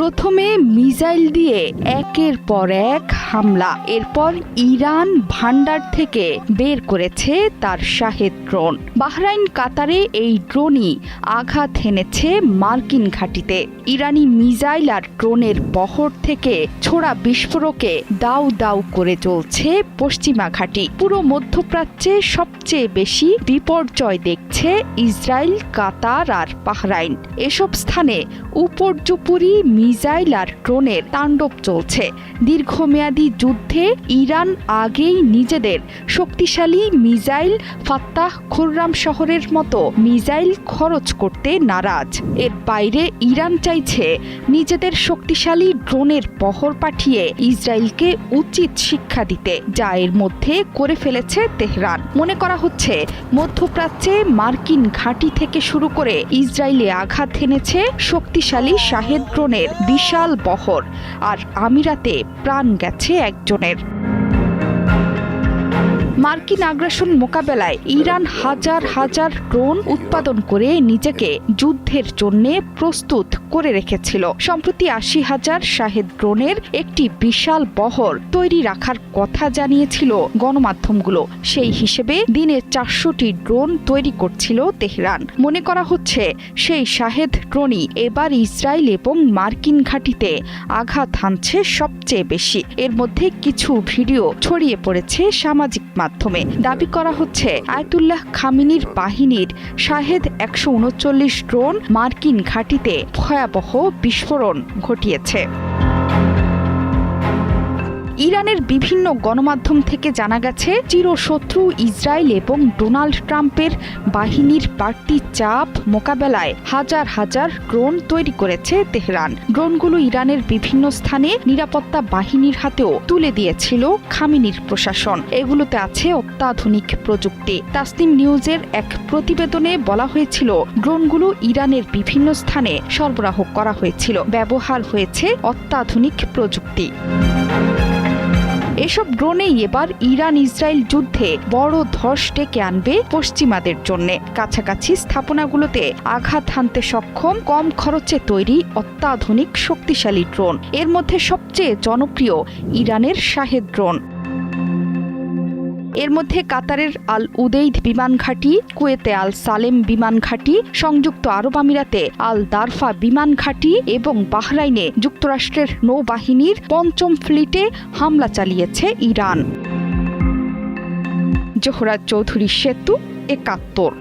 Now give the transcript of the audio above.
প্রথমে মিসাইল দিয়ে একের পর এক হামলা, এরপর ইরান ভান্ডার থেকে বের করেছে তার শাহেদ ড্রোন। বাহরাইন কাতারে এই ড্রোনই আঘাত হেনেছে মার্কিন ঘাঁটিতে। ইরানি মিসাইল আর ড্রোনের বহর থেকে ছোড়া বিস্ফোরকে দাউ দাউ করে চলছে পশ্চিমা ঘাঁটি। পুরো মধ্যপ্রাচ্যে সবচেয়ে বেশি বিপর্যয় দেখছে ইসরায়েল, কাতার আর বাহরাইন। এসব স্থানে উপর্যুপরি মিসাইল আর ড্রোনের তাণ্ডব চলছে। দীর্ঘমেয়াদী যুদ্ধে ইরান আগেই নিজেদের শক্তিশালী মিসাইল ফাত্তাহ খুররাম শহরের মতো মিসাইল খরচ করতে নারাজ। এর বাইরে ইরান চাইছে নিজেদের শক্তিশালী ড্রোনের বহর পাঠিয়ে ইসরায়েলকে উচিত শিক্ষা দিতে, যা এর মধ্যে করে ফেলেছে তেহরান। মনে করা হচ্ছে মধ্যপ্রাচ্যে মার্কিন ঘাঁটি থেকে শুরু করে ইসরায়েলে আঘাত হেনেছে শক্তিশালী শাহেদ ড্রোনের বিশাল বহর, আর আমিরাতে প্রাণ গেছে একজনের। মার্কিন আগ্রাসন মোকাবেলায় ইরান হাজার হাজার ড্রোন উৎপাদন করে নিজেকে যুদ্ধের জন্য প্রস্তুত করে রেখেছিল। সম্প্রতি ৮০,০০০ শাহেদ ড্রোনের একটি বিশাল বহর তৈরি রাখার কথা জানিয়েছিল গণমাধ্যমগুলো। সেই হিসেবে দিনে ৪০০টি ড্রোন তৈরি করছিল তেহরান। মনে করা হচ্ছে সেই শাহেদ ড্রোনই এবার ইসরায়েল এবং মার্কিন ঘাঁটিতে আঘাত হানছে সবচেয়ে বেশি। এর মধ্যে কিছু ভিডিও ছড়িয়ে পড়েছে সামাজিক মাধ্যমে। দাবি করা হচ্ছে আয়াতুল্লাহ খামিনির বাহিনীর শাহেদ ১৩৯ ড্রোন মার্কিন ঘাঁটিতে ভয়াবহ বিস্ফোরণ ঘটিয়েছে। ইরানের বিভিন্ন গণমাধ্যম থেকে জানা গেছে, চিরশত্রু ইসরায়েল এবং ডোনাল্ড ট্রাম্পের বাহিনীর বাড়তি চাপ মোকাবেলায় হাজার হাজার ড্রোন তৈরি করেছে তেহরান। ড্রোনগুলো ইরানের বিভিন্ন স্থানে নিরাপত্তা বাহিনীর হাতেও তুলে দিয়েছিল খামেনির প্রশাসন। এগুলোতে আছে অত্যাধুনিক প্রযুক্তি। তাসনিম নিউজের এক প্রতিবেদনে বলা হয়েছিল, ড্রোনগুলো ইরানের বিভিন্ন স্থানে সরবরাহ করা হয়েছিল, ব্যবহার হয়েছে অত্যাধুনিক প্রযুক্তি। এসব ড্রোনেই এবার ইরান ইসরায়েল যুদ্ধে বড় ধস ডেকে আনবে পশ্চিমাদের জন্য। কাছাকাছি স্থাপনাগুলোতে আঘাত হানতে সক্ষম কম খরচে তৈরি অত্যাধুনিক শক্তিশালী ড্রোন। এর মধ্যে সবচেয়ে জনপ্রিয় ইরানের শাহেদ ড্রোন। এর মধ্যে কাতারের আল উদেইদ বিমান ঘাঁটি, কুয়েতে আল সালেম বিমান ঘাঁটি, সংযুক্ত আরব আমিরাতে আল দারফা বিমান ঘাঁটি এবং বাহরাইনে যুক্তরাষ্ট্রের নৌবাহিনীর ৫ম ফ্লিটে হামলা চালিয়েছে ইরান। জোহরা চৌধুরী সেতু, ৭১।